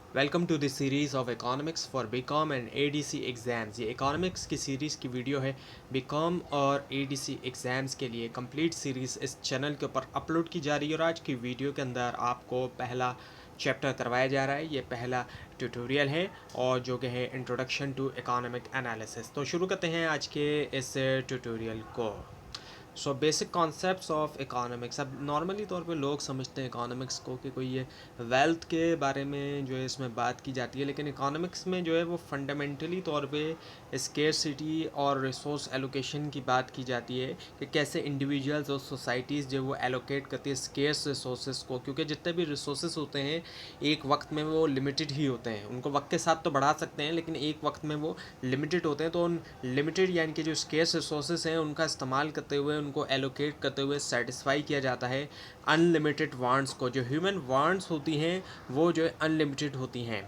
Welcome to the series of economics for BCom and ADC exams. ये economics की series की video है। BCom और एडीसी एग्ज़ाम्स के लिए कंप्लीट सीरीज़ इस चैनल के ऊपर अपलोड की जा रही है और आज की वीडियो के अंदर आपको पहला चैप्टर करवाया जा रहा है। ये पहला ट्यूटोरियल है और जो कि है इंट्रोडक्शन टू इकोनॉमिक एनालिसिस। तो शुरू करते हैं आज के इस ट्यूटोरियल को। So basic concepts of economics. अब नॉर्मली तौर पे लोग समझते हैं इकोनॉमिक्स को कि कोई ये वेल्थ के बारे में जो है इसमें बात की जाती है, लेकिन इकोनॉमिक्स में जो है वो फंडामेंटली तौर पे स्केर्सिटी और रिसोर्स एलोकेशन की बात की जाती है कि कैसे इंडिविजुअल्स और सोसाइटीज़ जो वो एलोकेट करती है स्केर्स रिसोर्सेज को, क्योंकि जितने भी रिसोर्सेज होते हैं एक वक्त में वो लिमिटेड ही होते हैं। उनको वक्त के साथ तो बढ़ा सकते हैं लेकिन एक वक्त में वो लिमिटेड होते हैं। तो उन लिमिटेड यानी कि जो स्केर्स रिसोर्सेज हैं उनका इस्तेमाल करते हुए उनको एलोकेट करते हुए सेटिस्फाई किया जाता है अनलिमिटेड वांट्स को। जो ह्यूमन वांट्स होती हैं वो जो है अनलिमिटेड होती हैं।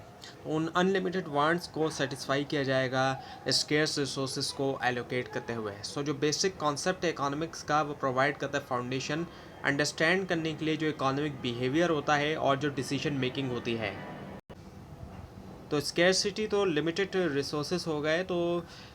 उन अनलिमिटेड वांट्स को सेटिस्फाई किया जाएगा स्केर्स रिसोर्सेज को एलोकेट करते हुए। सो जो बेसिक कॉन्सेप्ट है इकोनॉमिक्स का वो प्रोवाइड करता है फाउंडेशन अंडरस्टैंड करने के लिए जो इकोनॉमिक बिहेवियर होता है और जो डिसीजन मेकिंग होती है। तो स्केर्सिटी तो लिमिटेड रिसोर्सेज हो गए। तो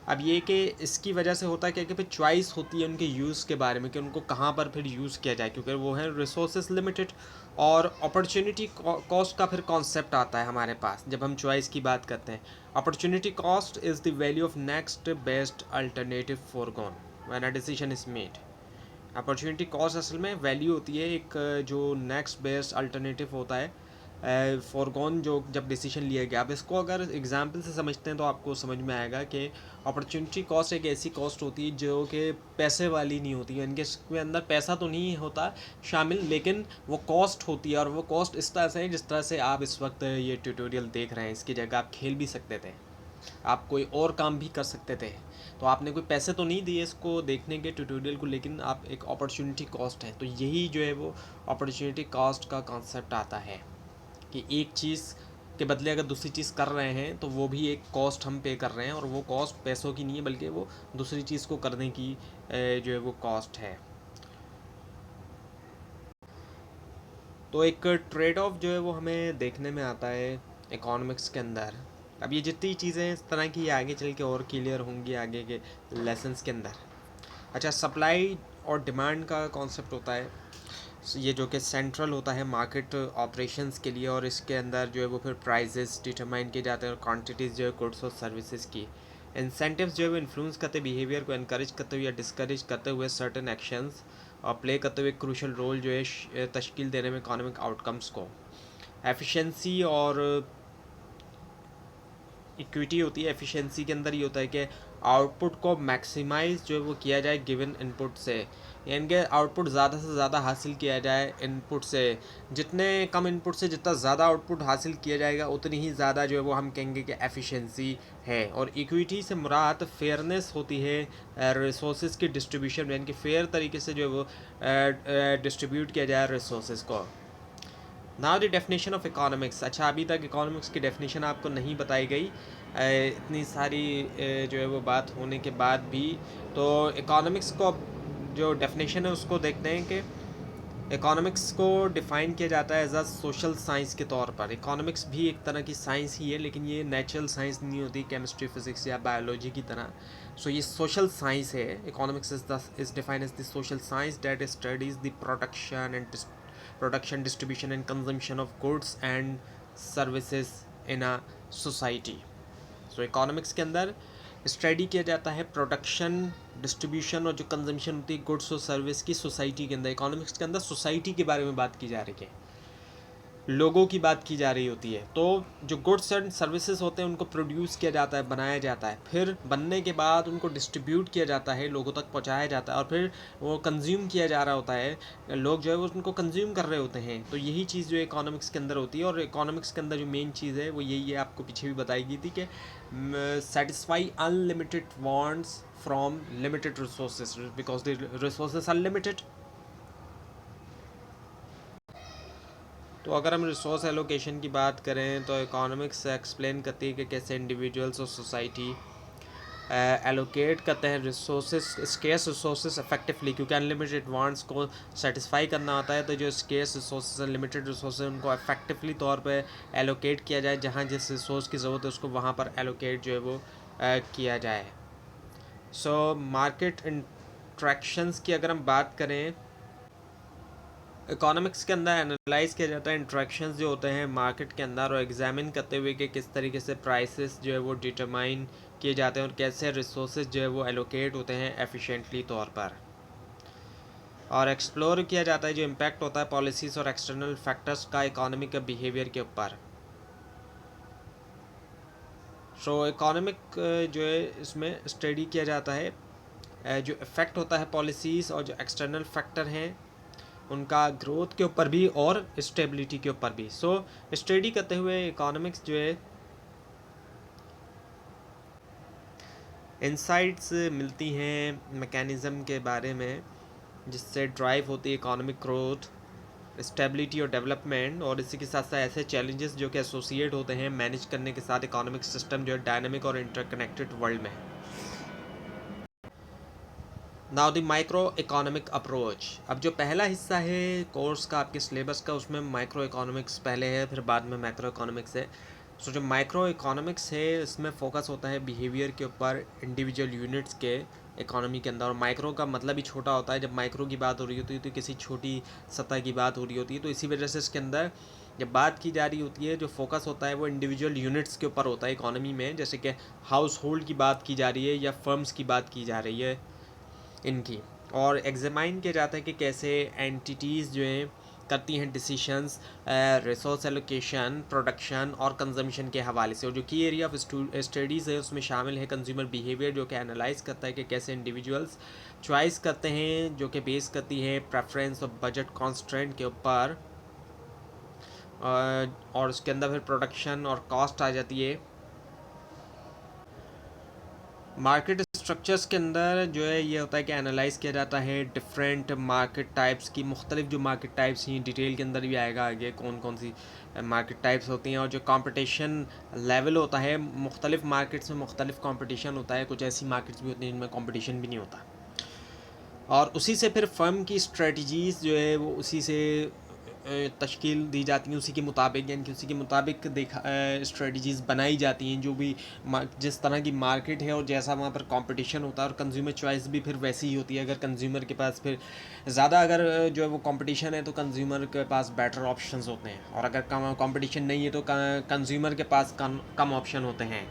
अब ये कि इसकी वजह से होता है क्या कि फिर चॉइस होती है उनके यूज़ के बारे में कि उनको कहाँ पर फिर यूज़ किया जाए, क्योंकि वो है रिसोर्सेज लिमिटेड। और अपॉर्चुनिटी कॉस्ट का फिर कॉन्सेप्ट आता है हमारे पास जब हम चॉइस की बात करते हैं। Opportunity cost is the value of next best alternative foregone when a decision is made. Opportunity cost असल में वैल्यू होती है एक जो नेक्स्ट बेस्ट अल्टरनेटिव होता है फॉरगॉन जो जब डिसीजन लिया गया। अब इसको अगर एग्जांपल से समझते हैं तो आपको समझ में आएगा कि अपॉर्चुनिटी कॉस्ट एक ऐसी कॉस्ट होती है जो कि पैसे वाली नहीं होती है, इनके इसके अंदर पैसा तो नहीं होता शामिल, लेकिन वो कॉस्ट होती है। और वो कॉस्ट इस तरह से है जिस तरह से आप इस वक्त ये ट्यूटोरियल देख रहे हैं, इसकी जगह आप खेल भी सकते थे, आप कोई और काम भी कर सकते थे। तो आपने कोई पैसे तो नहीं दिए इसको देखने के ट्यूटोरियल को, लेकिन आप एक अपॉर्चुनिटी कॉस्ट है। तो यही जो है वो अपॉर्चुनिटी कॉस्ट का कॉन्सेप्ट आता है कि एक चीज़ के बदले अगर दूसरी चीज़ कर रहे हैं तो वो भी एक कॉस्ट हम पे कर रहे हैं, और वो कॉस्ट पैसों की नहीं है बल्कि वो दूसरी चीज़ को करने की जो है वो कॉस्ट है। तो एक ट्रेड ऑफ जो है वो हमें देखने में आता है इकोनॉमिक्स के अंदर। अब ये जितनी चीज़ें इस तरह की आगे चल के और क्लियर होंगी आगे के लेसन्स के अंदर। अच्छा, सप्लाई और डिमांड का कॉन्सेप्ट होता है ये जो कि सेंट्रल होता है मार्केट ऑपरेशंस के लिए, और इसके अंदर जो है वो फिर प्राइजेस डिटरमाइन किए जाते हैं और क्वांटिटीज़ जो है गुड्स और सर्विसेज की। इंसेंटिव्स जो है वो इन्फ्लुएंस करते बिहेवियर को एनकरेज करते हुए या डिस्करेज करते हुए सर्टेन एक्शंस और प्ले करते हुए क्रूशल रोल जो है तश्कील देने में इकोनॉमिक आउटकम्स को। एफिशिएंसी और इक्विटी होती है। एफिशिएंसी के अंदर ये होता है कि आउटपुट को मैक्सिमाइज जो है वो किया जाए गिवन इनपुट से, यानी कि आउटपुट ज़्यादा से ज़्यादा हासिल किया जाए इनपुट से। जितने कम इनपुट से जितना ज़्यादा आउटपुट हासिल किया जाएगा उतनी ही ज़्यादा जो है वो हम कहेंगे कि एफिशिएंसी है। और इक्विटी से मुराद फेयरनेस होती है रिसोर्सेज की डिस्ट्रीब्यूशन, यानी कि फेयर तरीके से जो है वो डिस्ट्रीब्यूट किया जाए रिसोर्सेज को। Now the definition of economics. अच्छा, अभी तक इकोनॉमिक्स की डेफिनेशन आपको नहीं बताई गई इतनी सारी जो है वो बात होने के बाद भी। तो इकोनॉमिक्स को जो डेफिनेशन है उसको देखते हैं कि इकोनॉमिक्स को डिफ़ाइन किया जाता है एज अ सोशल साइंस के तौर पर। इकोनॉमिक्स भी एक तरह की साइंस ही है, लेकिन ये नेचुरल साइंस नहीं होती केमिस्ट्री फिजिक्स या बायोलॉजी की तरह। सो ये सोशल साइंस है। Economics is defined as the social science that studies the production distribution and consumption of goods and services in a society. So economics के अंदर study किया जाता है प्रोडक्शन डिस्ट्रीब्यूशन और जो कंजम्पशन होती है गुड्स और सर्विस की सोसाइटी के अंदर। इकोनॉमिक्स के अंदर सोसाइटी के बारे में बात की जा रही है, लोगों की बात की जा रही होती है। तो जो गुड्स एंड सर्विसेज होते हैं उनको प्रोड्यूस किया जाता है, बनाया जाता है, फिर बनने के बाद उनको डिस्ट्रीब्यूट किया जाता है, लोगों तक पहुंचाया जाता है, और फिर वो कंज्यूम किया जा रहा होता है। लोग जो है वो उनको कंज्यूम कर रहे होते हैं। तो यही चीज़ जो इकोनॉमिक्स के अंदर होती है। और इकोनॉमिक्स के अंदर जो मेन चीज़ है वो यही है, आपको पीछे भी बताई गई थी कि satisfy unlimited wants from limited resources because the resources are limited. तो अगर हम रिसोर्स एलोकेशन की बात करें तो इकोनॉमिक्स एक्सप्लेन करती है कि कैसे इंडिविजुअल्स और सोसाइटी एलोकेट करते हैं रिसोर्सेज, स्केर्स रिसोर्सेज इफेक्टिवली, क्योंकि अनलिमिटेड वांट्स को सेटिस्फाई करना होता है। तो जो स्केर्स रिसोर्सेज, लिमिटेड रिसोर्सेज, उनको इफेक्टिवली तौर पे एलोकेट किया जाए, जहाँ जिस रिसोर्स की ज़रूरत है उसको वहाँ पर एलोकेट जो है वो किया जाए। सो मार्केट इंट्रैक्शंस की अगर हम बात करें, इकोनॉमिक्स के अंदर एनालाइज किया जाता है इंट्रैक्शंस जो होते हैं मार्केट के अंदर, और एग्जामिन करते हुए कि किस तरीके से प्राइसेस जो है वो डिटरमाइन किए जाते हैं और कैसे रिसोर्सेज जो है वो एलोकेट होते हैं एफिशिएंटली तौर पर, और एक्सप्लोर किया जाता है जो इम्पैक्ट होता है पॉलिसीज़ और एक्सटर्नल फैक्टर्स का इकोनॉमिक के बिहेवियर के ऊपर। सो इकोनॉमिक जो है इसमें स्टडी किया जाता है जो इफ़ेक्ट होता है पॉलिसीज़ और जो एक्सटर्नल फैक्टर हैं उनका ग्रोथ के ऊपर भी और स्टेबिलिटी के ऊपर भी। सो स्टडी करते हुए इकोनॉमिक्स जो है इंसाइट्स मिलती हैं मैकेनिज़्म के बारे में जिससे ड्राइव होती है इकोनॉमिक ग्रोथ, स्टेबिलिटी और डेवलपमेंट, और इसी के साथ साथ ऐसे चैलेंजेस जो कि एसोसिएट होते हैं मैनेज करने के साथ इकोनॉमिक सिस्टम जो है डायनामिक और इंटरकनेक्टेड वर्ल्ड में। Now the micro economic approach. अब जो पहला हिस्सा है कोर्स का आपके सिलेबस का, उसमें माइक्रो इकोनॉमिक्स पहले है, फिर बाद में मैक्रो इकोनॉमिक्स है। सो जो माइक्रो इकोनॉमिक्स है इसमें फोकस होता है बिहेवियर के ऊपर इंडिविजुअल यूनिट्स के इकोनॉमी के अंदर, और माइक्रो का मतलब ही छोटा होता है। जब माइक्रो की बात हो रही होती है तो किसी छोटी सतह की बात हो रही होती है, तो इसी वजह से इसके अंदर जब बात की जा रही होती है जो फोकस होता है वो इंडिविजुअल यूनिट्स के ऊपर होता है इकोनॉमी में, जैसे कि हाउस होल्ड की बात की जा रही है या फर्म्स की बात की जा रही है इनकी, और एग्जामाइन किया जाता है कि कैसे एंटिटीज़ जो हैं करती हैं डिसीशंस रिसोर्स एलोकेशन, प्रोडक्शन और कंजम्पशन के हवाले से। और जो की एरिया ऑफ स्टडीज़ है उसमें शामिल है कंज्यूमर बिहेवियर, जो कि एनालाइज करता है कि कैसे इंडिविजुअल्स चॉइस करते हैं, जो कि बेस करती है प्रेफरेंस और बजट कॉन्स्ट्रेंट के ऊपर, और उसके अंदर फिर प्रोडक्शन और कॉस्ट आ जाती है। मार्केट स्ट्रक्चर्स के अंदर जो है ये होता है कि एनालाइज़ किया जाता है डिफरेंट मार्केट टाइप्स की, मुख्तलिफ जो मार्केट टाइप्स हैं डिटेल के अंदर भी आएगा आगे कौन कौन सी मार्केट टाइप्स होती हैं, और जो कंपटीशन लेवल होता है मुख्तलिफ मार्केट्स में मुख्तलिफ कंपटीशन होता है, कुछ ऐसी मार्केट्स भी होती हैं जिनमें कंपटीशन भी नहीं होता, और उसी से फिर फर्म की स्ट्रेटजीज़ जो है वो उसी से तश्कील दी जाती हैं, उसी के मुताबिक, यानी कि उसी के मुताबिक देखा स्ट्रेटजीज़ बनाई जाती हैं, जो भी जिस तरह की मार्केट है और जैसा वहाँ पर कंपटीशन होता है, और कंज्यूमर चॉइस भी फिर वैसी ही होती है। अगर कंज्यूमर के पास फिर ज़्यादा अगर जो है वो कंपटीशन है तो कंज्यूमर के पास बेटर ऑप्शंस होते हैं, और अगर कम कंपटीशन नहीं है तो कंज्यूमर के पास कम ऑप्शन होते हैं।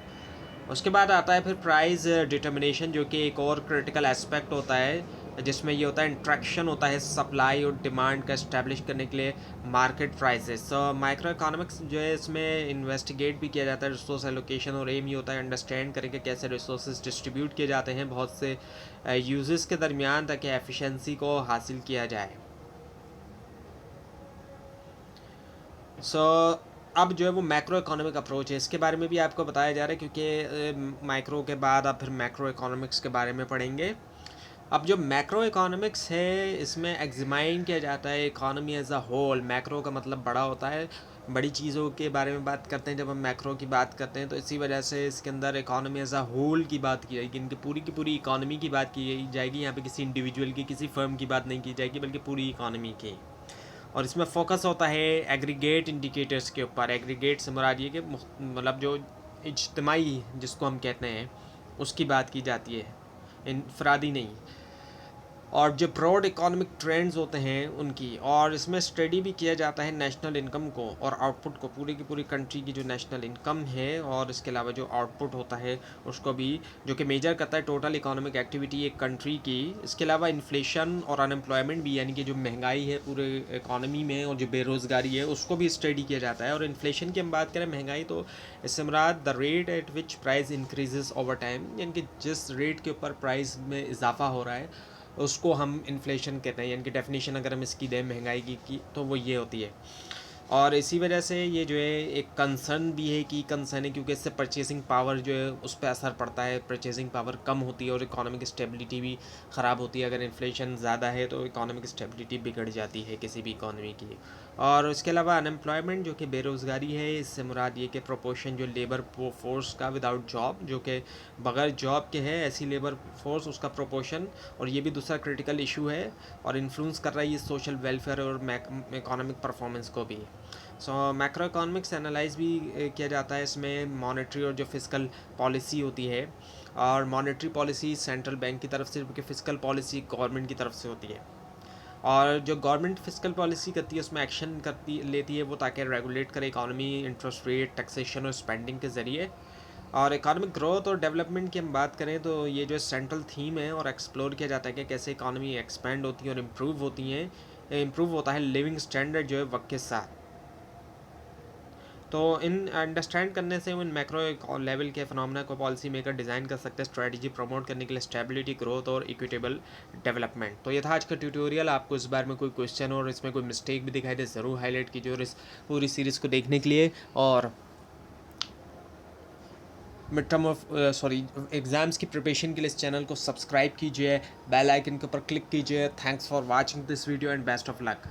उसके बाद आता है फिर प्राइस डिटर्मिनेशन, जो कि एक और क्रिटिकल एस्पेक्ट होता है, जिसमें ये होता है इंट्रैक्शन होता है सप्लाई और डिमांड का इस्टेब्लिश करने के लिए market prices. So micro economics जो है इसमें इन्वेस्टिगेट भी किया जाता है रिसोर्स एलोकेशन, और एम ये होता है अंडरस्टैंड करें कि कैसे रिसोर्सेज डिस्ट्रीब्यूट किए जाते हैं बहुत से यूजर्स के दरमियान ताकि एफिशिएंसी को हासिल किया जाए। सो अब जो है वो मैक्रो इकोनॉमिक अप्रोच है, इसके बारे में भी आपको बताया जा रहा है, क्योंकि माइक्रो के बाद आप फिर मैक्रो इकोनॉमिक्स के बारे में पढ़ेंगे। अब जो मैक्रो इकोनॉमिक्स है इसमें एग्जामाइन किया जाता है economy as a whole. Macro का मतलब बड़ा होता है, बड़ी चीज़ों के बारे में बात करते हैं जब हम मैक्रो की बात करते हैं, तो इसी वजह से इसके अंदर इकोनॉमी एज अ होल की बात की जाएगी, इनकी पूरी की पूरी इकोनॉमी की बात की जाएगी। यहाँ पे किसी इंडिविजुअल की, किसी फर्म की बात नहीं की जाएगी, बल्कि पूरी इकोनॉमी की। और इसमें फोकस होता है एग्रीगेट इंडिकेटर्स के ऊपर। एग्रीगेट से मुराद ये कि मतलब जो इज्तिमाई जिसको हम कहते हैं उसकी बात की जाती है, इनफरादी नहीं। और जो ब्रॉड इकोनॉमिक ट्रेंड्स होते हैं उनकी, और इसमें स्टडी भी किया जाता है नेशनल इनकम को और आउटपुट को, पूरी की पूरी कंट्री की जो नेशनल इनकम है और इसके अलावा जो आउटपुट होता है उसको भी, जो कि मेजर करता है टोटल इकोनॉमिक एक्टिविटी एक कंट्री की। इसके अलावा इन्फ्लेशन और अनएम्प्लॉयमेंट भी, यानी कि जो महंगाई है पूरे इकोनॉमी में और जो बेरोज़गारी है उसको भी स्टडी किया जाता है। और इन्फ्लेशन की हम बात करें, महंगाई, तो इससे मुराद the rate at which price increases over time, यानी कि जिस रेट के ऊपर प्राइस में इजाफा हो रहा है उसको हम इन्फ्लेशन कहते हैं। यानी कि डेफिनेशन अगर हम इसकी दें महंगाई की तो वो ये होती है। और इसी वजह से ये जो है एक कंसर्न भी है कि कंसर्न है, क्योंकि इससे परचेसिंग पावर जो है उस पर असर पड़ता है, परचेसिंग पावर कम होती है और इकोनॉमिक स्टेबिलिटी भी ख़राब होती है। अगर इन्फ्लेशन ज़्यादा है तो इकोनॉमिक स्टेबिलिटी बिगड़ जाती है किसी भी इकोनॉमी की। और उसके अलावा अनएम्प्लॉयमेंट जो कि बेरोज़गारी है, इससे मुराद ये कि प्रोपोर्शन जो लेबर फोर्स का विदाउट जॉब, जो कि बगैर जॉब के है ऐसी लेबर फोर्स, उसका प्रोपोर्शन, और ये भी दूसरा क्रिटिकल इशू है और इन्फ्लुएंस कर रहा है ये सोशल वेलफेयर और इकोनॉमिक परफॉर्मेंस को भी। सो मैक्रो इकोनॉमिक्स एनालाइज भी किया जाता है इसमें। मॉनेटरी और जो फिजिकल पॉलिसी होती है, और मॉनेटरी पॉलिसी सेंट्रल बैंक की तरफ से, जबकि फिजिकल पॉलिसी गवर्नमेंट की तरफ से होती है। और जो गवर्नमेंट फिजिकल पॉलिसी करती है उसमें एक्शन करती लेती है वो, ताकि रेगुलेट करे इकोनॉमी, इंटरेस्ट रेट, टैक्सेशन और स्पेंडिंग के ज़रिए। और इकोनॉमिक ग्रोथ और डेवलपमेंट की हम बात करें तो ये जो सेंट्रल थीम है और एक्सप्लोर किया जाता है कि कैसे इकोनॉमी एक्सपेंड होती है और इम्प्रूव होता है लिविंग स्टैंडर्ड जो है वक्त के साथ। तो इन अंडरस्टैंड करने से इन मैक्रो लेवल के फिनोमेना को पॉलिसी मेकर डिज़ाइन कर सकते हैं स्ट्रेटजी प्रमोट करने के लिए, स्टेबिलिटी, ग्रोथ और इक्विटेबल डेवलपमेंट। तो ये था आज का ट्यूटोरियल। आपको इस बारे में कोई क्वेश्चन और इसमें कोई मिस्टेक भी दिखाई दे ज़रूर हाईलाइट कीजिए, और इस पूरी सीरीज़ को देखने के लिए और मिड टर्म ऑफ एग्ज़ाम्स की प्रिपरेशन के लिए इस चैनल को सब्सक्राइब कीजिए, बेल आइकन के ऊपर क्लिक कीजिए। Thanks for watching this video and best of luck.